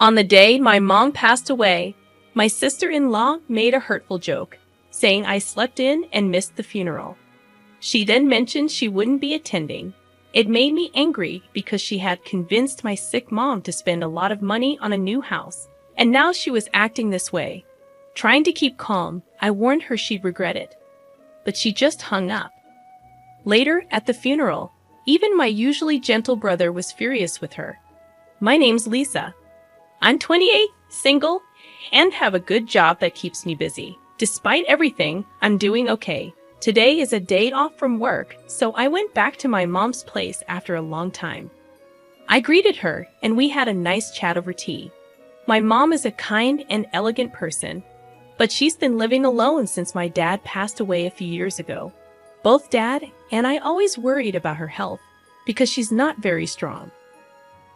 On the day my mom passed away, my sister-in-law made a hurtful joke, saying I slept in and missed the funeral. She then mentioned she wouldn't be attending. It made me angry because she had convinced my sick mom to spend a lot of money on a new house, and now she was acting this way. Trying to keep calm, I warned her she'd regret it, but she just hung up. Later, at the funeral, even my usually gentle brother was furious with her. My name's Lisa. I'm 28, single, and have a good job that keeps me busy. Despite everything, I'm doing okay. Today is a day off from work, so I went back to my mom's place after a long time. I greeted her, and we had a nice chat over tea. My mom is a kind and elegant person, but she's been living alone since my dad passed away a few years ago. Both Dad and I always worried about her health because she's not very strong.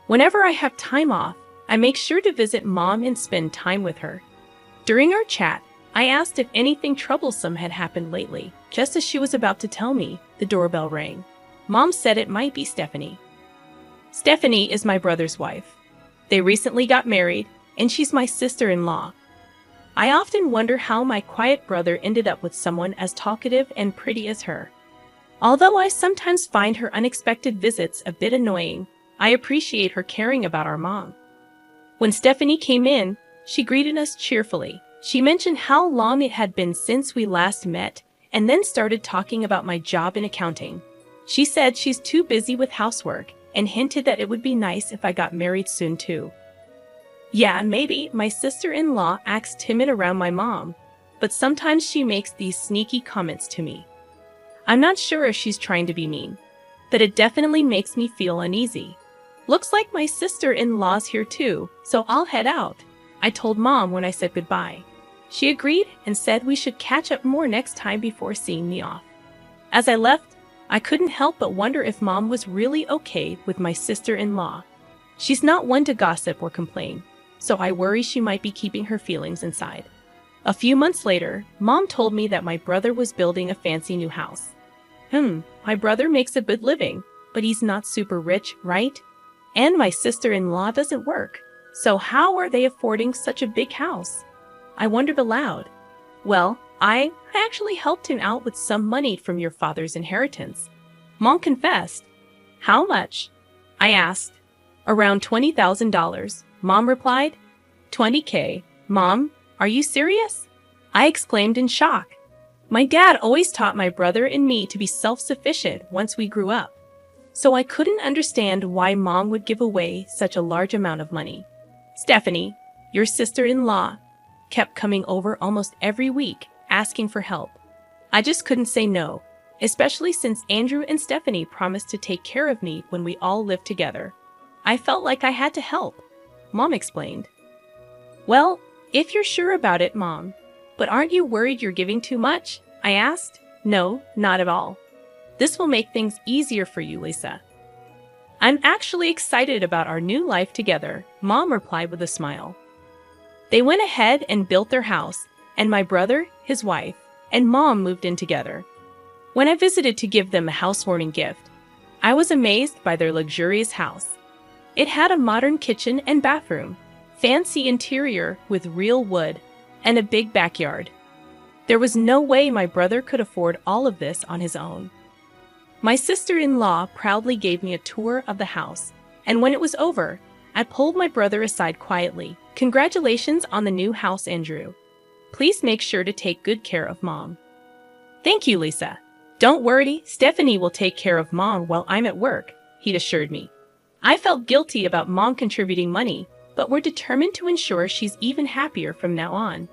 Whenever I have time off, I make sure to visit Mom and spend time with her. During our chat, I asked if anything troublesome had happened lately. Just as she was about to tell me, the doorbell rang. Mom said it might be Stephanie. Stephanie is my brother's wife. They recently got married, and she's my sister-in-law. I often wonder how my quiet brother ended up with someone as talkative and pretty as her. Although I sometimes find her unexpected visits a bit annoying, I appreciate her caring about our mom. When Stephanie came in, she greeted us cheerfully. She mentioned how long it had been since we last met, and then started talking about my job in accounting. She said she's too busy with housework, and hinted that it would be nice if I got married soon too. Yeah, maybe my sister-in-law acts timid around my mom, but sometimes she makes these sneaky comments to me. I'm not sure if she's trying to be mean, but it definitely makes me feel uneasy. Looks like my sister-in-law's here too, so I'll head out, I told Mom when I said goodbye. She agreed and said we should catch up more next time before seeing me off. As I left, I couldn't help but wonder if Mom was really okay with my sister-in-law. She's not one to gossip or complain, so I worry she might be keeping her feelings inside. A few months later, Mom told me that my brother was building a fancy new house. My brother makes a good living, but he's not super rich, right? And my sister-in-law doesn't work, so how are they affording such a big house? I wondered aloud. Well, I actually helped him out with some money from your father's inheritance. Mom confessed. How much? I asked. Around $20,000, Mom replied. $20K. Mom, are you serious? I exclaimed in shock. My dad always taught my brother and me to be self-sufficient once we grew up, so I couldn't understand why Mom would give away such a large amount of money. Stephanie, your sister-in-law, kept coming over almost every week, asking for help. I just couldn't say no, especially since Andrew and Stephanie promised to take care of me when we all lived together. I felt like I had to help, Mom explained. Well, if you're sure about it, Mom, but aren't you worried you're giving too much? I asked. No, not at all. This will make things easier for you, Lisa. I'm actually excited about our new life together, Mom replied with a smile. They went ahead and built their house, and my brother, his wife, and Mom moved in together. When I visited to give them a housewarming gift, I was amazed by their luxurious house. It had a modern kitchen and bathroom, fancy interior with real wood, and a big backyard. There was no way my brother could afford all of this on his own. My sister-in-law proudly gave me a tour of the house, and when it was over, I pulled my brother aside quietly. Congratulations on the new house, Andrew. Please make sure to take good care of Mom. Thank you, Lisa. Don't worry, Stephanie will take care of Mom while I'm at work, he assured me. I felt guilty about Mom contributing money, but we're determined to ensure she's even happier from now on.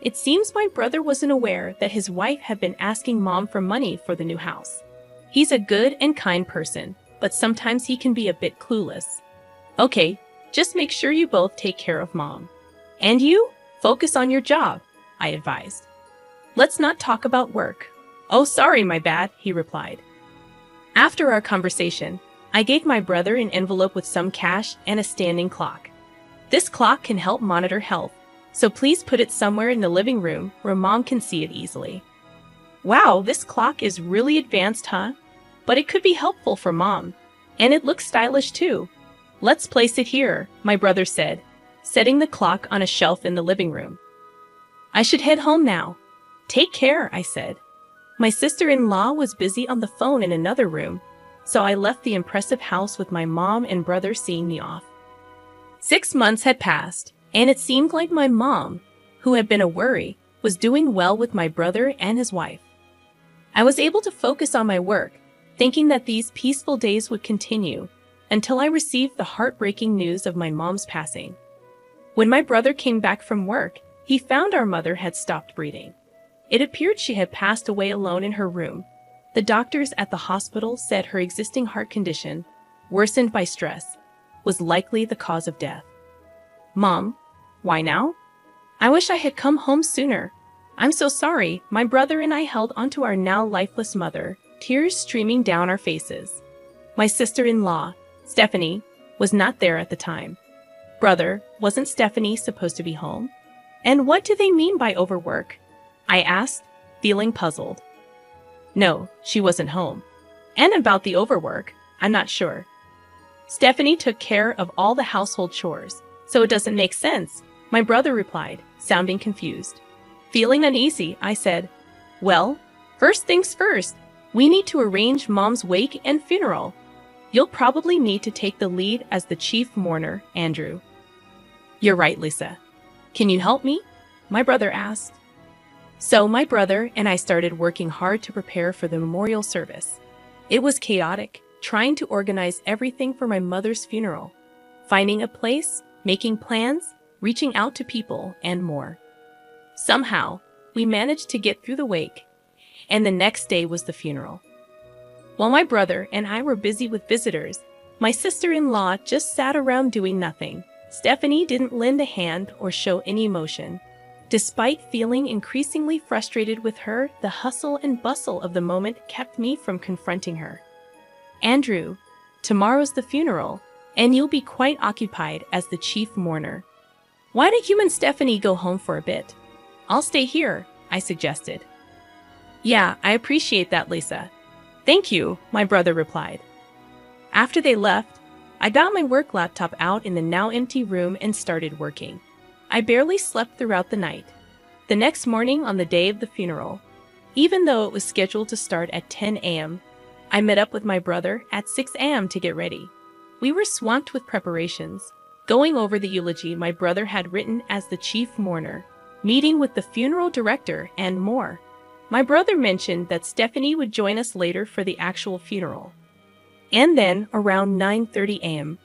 It seems my brother wasn't aware that his wife had been asking Mom for money for the new house. He's a good and kind person, but sometimes he can be a bit clueless. Okay, just make sure you both take care of Mom. And you, focus on your job, I advised. Let's not talk about work. Oh, sorry, my bad, he replied. After our conversation, I gave my brother an envelope with some cash and a standing clock. This clock can help monitor health, so please put it somewhere in the living room where Mom can see it easily. Wow, this clock is really advanced, huh? But it could be helpful for Mom. And it looks stylish too. Let's place it here, my brother said, setting the clock on a shelf in the living room. I should head home now. Take care, I said. My sister-in-law was busy on the phone in another room, so I left the impressive house with my mom and brother seeing me off. 6 months had passed, and it seemed like my mom, who had been a worry, was doing well with my brother and his wife. I was able to focus on my work, thinking that these peaceful days would continue until I received the heartbreaking news of my mom's passing. When my brother came back from work, he found our mother had stopped breathing. It appeared she had passed away alone in her room. The doctors at the hospital said her existing heart condition, worsened by stress, was likely the cause of death. Mom, why now? I wish I had come home sooner. I'm so sorry. My brother and I held onto our now lifeless mother, tears streaming down our faces. My sister-in-law, Stephanie, was not there at the time. Brother, wasn't Stephanie supposed to be home? And what do they mean by overwork? I asked, feeling puzzled. No, she wasn't home. And about the overwork, I'm not sure. Stephanie took care of all the household chores, so it doesn't make sense, my brother replied, sounding confused. Feeling uneasy, I said, well, first things first, we need to arrange Mom's wake and funeral. You'll probably need to take the lead as the chief mourner, Andrew. You're right, Lisa. Can you help me? My brother asked. So my brother and I started working hard to prepare for the memorial service. It was chaotic, trying to organize everything for my mother's funeral, finding a place, making plans, reaching out to people, and more. Somehow, we managed to get through the wake, and the next day was the funeral. While my brother and I were busy with visitors, my sister-in-law just sat around doing nothing. Stephanie didn't lend a hand or show any emotion. Despite feeling increasingly frustrated with her, the hustle and bustle of the moment kept me from confronting her. Andrew, tomorrow's the funeral, and you'll be quite occupied as the chief mourner. Why don't you and Stephanie go home for a bit? I'll stay here, I suggested. Yeah, I appreciate that, Lisa. Thank you, my brother replied. After they left, I got my work laptop out in the now empty room and started working. I barely slept throughout the night. The next morning on the day of the funeral, even though it was scheduled to start at 10 a.m., I met up with my brother at 6 a.m. to get ready. We were swamped with preparations, going over the eulogy my brother had written as the chief mourner, meeting with the funeral director, and more. My brother mentioned that Stephanie would join us later for the actual funeral. And then, around 9:30 a.m.,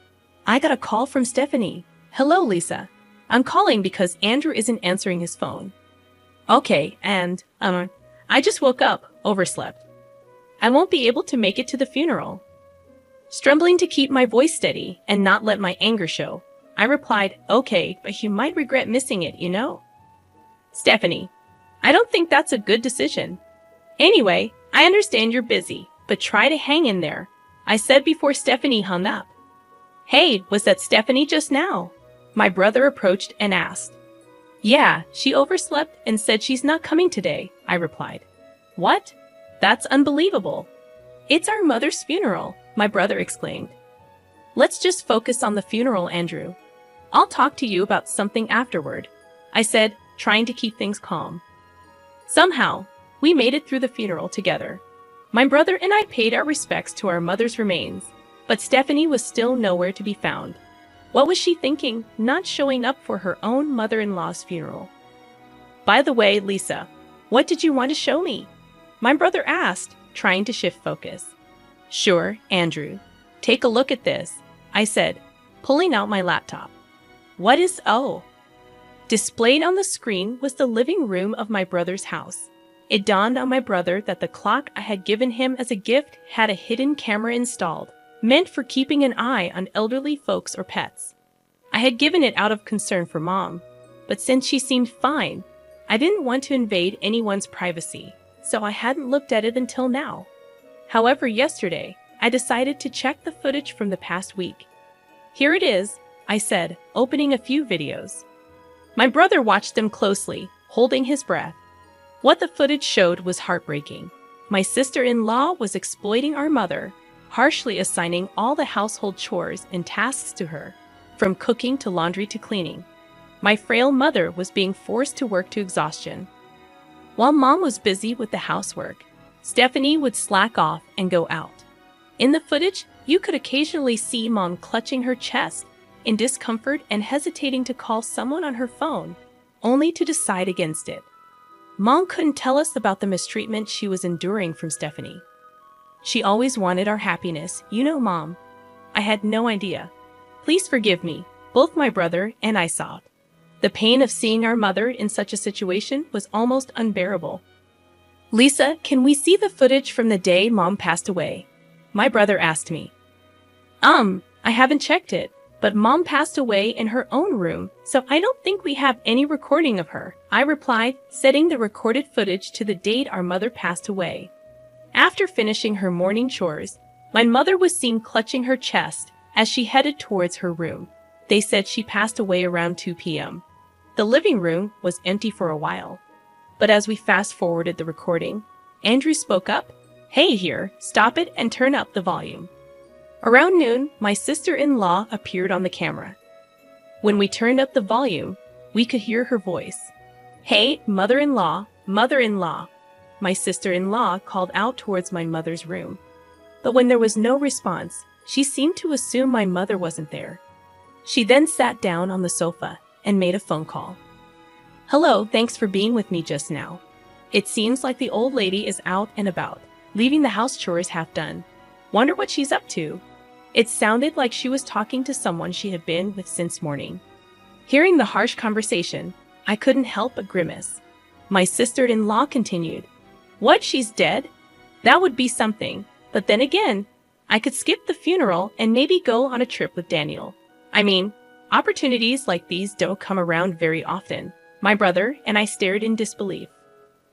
I got a call from Stephanie. Hello, Lisa. I'm calling because Andrew isn't answering his phone. Okay, and, I just woke up, overslept. I won't be able to make it to the funeral. Struggling to keep my voice steady and not let my anger show, I replied, okay, but you might regret missing it, you know? Stephanie, I don't think that's a good decision. Anyway, I understand you're busy, but try to hang in there, I said before Stephanie hung up. Hey, was that Stephanie just now? My brother approached and asked. Yeah, she overslept and said she's not coming today, I replied. What? That's unbelievable. It's our mother's funeral, my brother exclaimed. Let's just focus on the funeral, Andrew. I'll talk to you about something afterward, I said, trying to keep things calm. Somehow, we made it through the funeral together. My brother and I paid our respects to our mother's remains, but Stephanie was still nowhere to be found. What was she thinking, not showing up for her own mother-in-law's funeral? By the way, Lisa, what did you want to show me? My brother asked, trying to shift focus. Sure, Andrew. Take a look at this, I said, pulling out my laptop. What is Displayed on the screen was the living room of my brother's house. It dawned on my brother that the clock I had given him as a gift had a hidden camera installed, meant for keeping an eye on elderly folks or pets. I had given it out of concern for Mom, but since she seemed fine, I didn't want to invade anyone's privacy, so I hadn't looked at it until now. However, yesterday, I decided to check the footage from the past week. Here it is, I said, opening a few videos. My brother watched them closely, holding his breath. What the footage showed was heartbreaking. My sister-in-law was exploiting our mother, harshly assigning all the household chores and tasks to her, from cooking to laundry to cleaning. My frail mother was being forced to work to exhaustion. While Mom was busy with the housework, Stephanie would slack off and go out. In the footage, you could occasionally see Mom clutching her chest in discomfort and hesitating to call someone on her phone, only to decide against it. Mom couldn't tell us about the mistreatment she was enduring from Stephanie. She always wanted our happiness, you know, Mom. I had no idea. Please forgive me, both my brother and I sobbed. The pain of seeing our mother in such a situation was almost unbearable. Lisa, can we see the footage from the day Mom passed away? My brother asked me. I haven't checked it, but Mom passed away in her own room, so I don't think we have any recording of her, I replied, setting the recorded footage to the date our mother passed away. After finishing her morning chores, my mother was seen clutching her chest as she headed towards her room. They said she passed away around 2 p.m. The living room was empty for a while. But as we fast-forwarded the recording, Andrew spoke up. Hey here, stop it and turn up the volume. Around noon, my sister-in-law appeared on the camera. When we turned up the volume, we could hear her voice. Hey, mother-in-law, mother-in-law. My sister-in-law called out towards my mother's room. But when there was no response, she seemed to assume my mother wasn't there. She then sat down on the sofa and made a phone call. Hello, thanks for being with me just now. It seems like the old lady is out and about, leaving the house chores half done. Wonder what she's up to. It sounded like she was talking to someone she had been with since morning. Hearing the harsh conversation, I couldn't help but grimace. My sister-in-law continued. What, she's dead? That would be something. But then again, I could skip the funeral and maybe go on a trip with Daniel. I mean, opportunities like these don't come around very often. My brother and I stared in disbelief.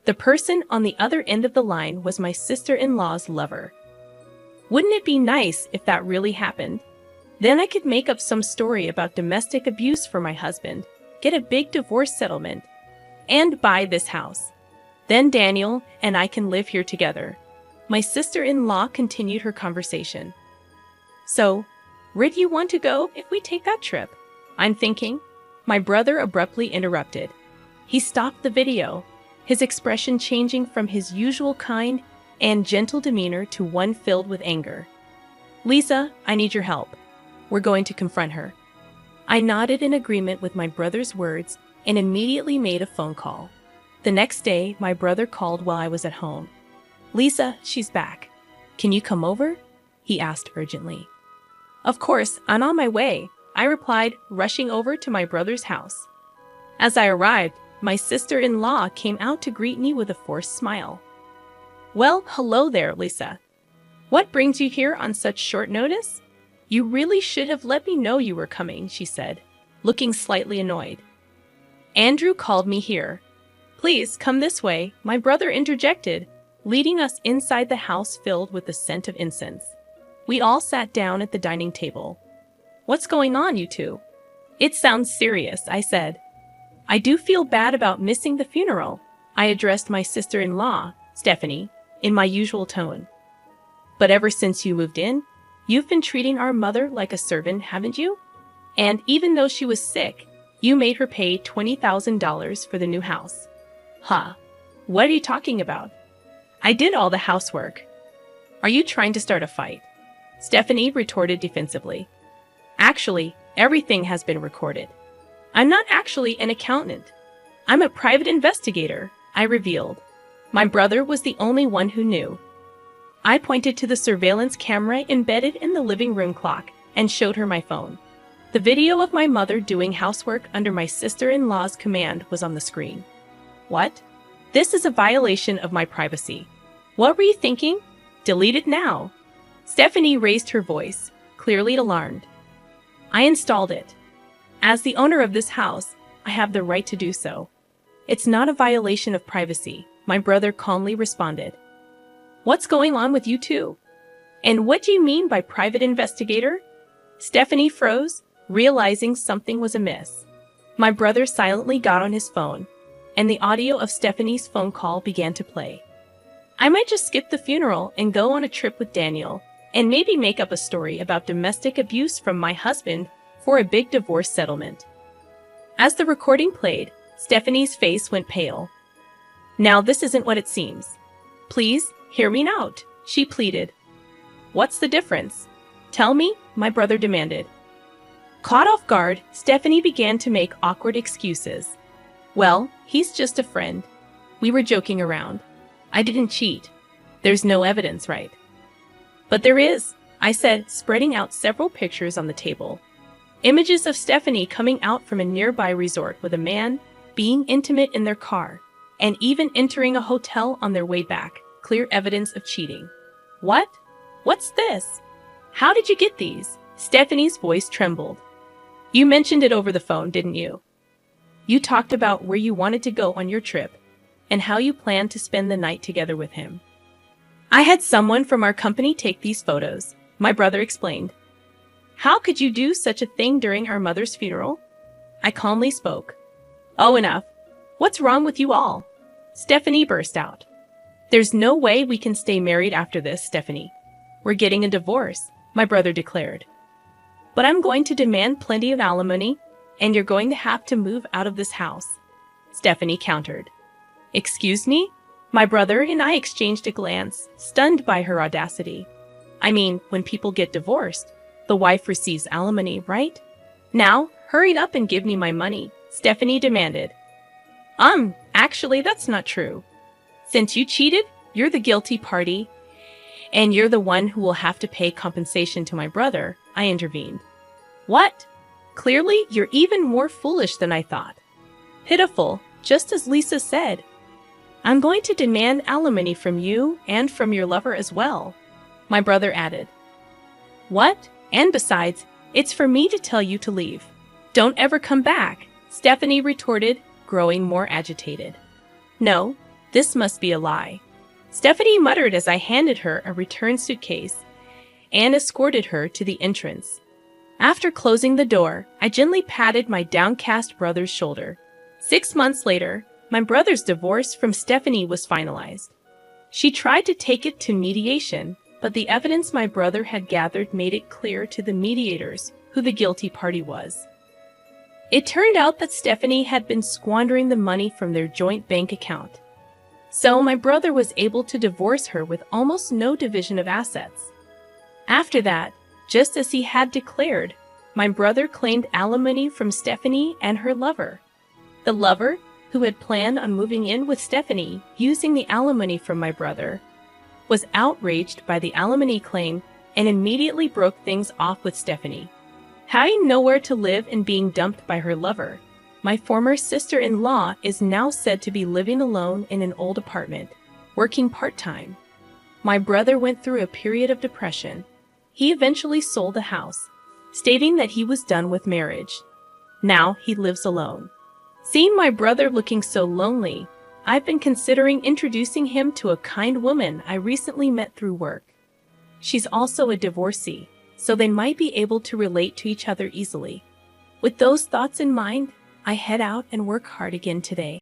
The person on the other end of the line was my sister-in-law's lover. Wouldn't it be nice if that really happened? Then I could make up some story about domestic abuse for my husband, get a big divorce settlement, and buy this house. Then Daniel and I can live here together. My sister-in-law continued her conversation. So, where do you want to go if we take that trip? I'm thinking. My brother abruptly interrupted. He stopped the video, his expression changing from his usual kind and gentle demeanor to one filled with anger. Lisa, I need your help. We're going to confront her. I nodded in agreement with my brother's words and immediately made a phone call. The next day, my brother called while I was at home. Lisa, she's back. Can you come over? He asked urgently. Of course, I'm on my way, I replied, rushing over to my brother's house. As I arrived, my sister-in-law came out to greet me with a forced smile. Well, hello there, Lisa. What brings you here on such short notice? You really should have let me know you were coming, she said, looking slightly annoyed. Andrew called me here. Please come this way, my brother interjected, leading us inside the house filled with the scent of incense. We all sat down at the dining table. What's going on, you two? It sounds serious, I said. I do feel bad about missing the funeral. I addressed my sister-in-law, Stephanie, in my usual tone. But ever since you moved in, you've been treating our mother like a servant, haven't you? And even though she was sick, you made her pay $20,000 for the new house. Huh. What are you talking about? I did all the housework. Are you trying to start a fight? Stephanie retorted defensively. Actually, everything has been recorded. I'm not actually an accountant. I'm a private investigator, I revealed. My brother was the only one who knew. I pointed to the surveillance camera embedded in the living room clock and showed her my phone. The video of my mother doing housework under my sister-in-law's command was on the screen. What? This is a violation of my privacy. What were you thinking? Delete it now. Stephanie raised her voice, clearly alarmed. I installed it. As the owner of this house, I have the right to do so. It's not a violation of privacy, my brother calmly responded. What's going on with you two? And what do you mean by private investigator? Stephanie froze, realizing something was amiss. My brother silently got on his phone, and the audio of Stephanie's phone call began to play. I might just skip the funeral and go on a trip with Daniel, and maybe make up a story about domestic abuse from my husband for a big divorce settlement. As the recording played, Stephanie's face went pale. Now this isn't what it seems. Please, hear me out, she pleaded. What's the difference? Tell me, my brother demanded. Caught off guard, Stephanie began to make awkward excuses. Well, he's just a friend. We were joking around. I didn't cheat. There's no evidence, right? But there is, I said, spreading out several pictures on the table. Images of Stephanie coming out from a nearby resort with a man, being intimate in their car, and even entering a hotel on their way back. Clear evidence of cheating. What? What's this? How did you get these? Stephanie's voice trembled. You mentioned it over the phone, didn't you? You talked about where you wanted to go on your trip and how you planned to spend the night together with him. I had someone from our company take these photos, my brother explained. How could you do such a thing during our mother's funeral? I calmly spoke. Oh, enough. What's wrong with you all? Stephanie burst out. There's no way we can stay married after this, Stephanie. We're getting a divorce, my brother declared. But I'm going to demand plenty of alimony, and you're going to have to move out of this house, Stephanie countered. Excuse me? My brother and I exchanged a glance, stunned by her audacity. I mean, when people get divorced, the wife receives alimony, right? Now, hurry up and give me my money, Stephanie demanded. Actually, that's not true. Since you cheated, you're the guilty party, and you're the one who will have to pay compensation to my brother, I intervened. What? Clearly, you're even more foolish than I thought. Pitiful, just as Lisa said. I'm going to demand alimony from you and from your lover as well, my brother added. What? And besides, it's for me to tell you to leave. Don't ever come back, Stephanie retorted, growing more agitated. No, this must be a lie, Stephanie muttered as I handed her a return suitcase and escorted her to the entrance. After closing the door, I gently patted my downcast brother's shoulder. 6 months later, my brother's divorce from Stephanie was finalized. She tried to take it to mediation, but the evidence my brother had gathered made it clear to the mediators who the guilty party was. It turned out that Stephanie had been squandering the money from their joint bank account. So my brother was able to divorce her with almost no division of assets. After that, just as he had declared, my brother claimed alimony from Stephanie and her lover. The lover, who had planned on moving in with Stephanie using the alimony from my brother, was outraged by the alimony claim and immediately broke things off with Stephanie. Having nowhere to live and being dumped by her lover, my former sister-in-law is now said to be living alone in an old apartment, working part-time. My brother went through a period of depression. He eventually sold the house, stating that he was done with marriage. Now he lives alone. Seeing my brother looking so lonely, I've been considering introducing him to a kind woman I recently met through work. She's also a divorcee, so they might be able to relate to each other easily. With those thoughts in mind, I head out and work hard again today.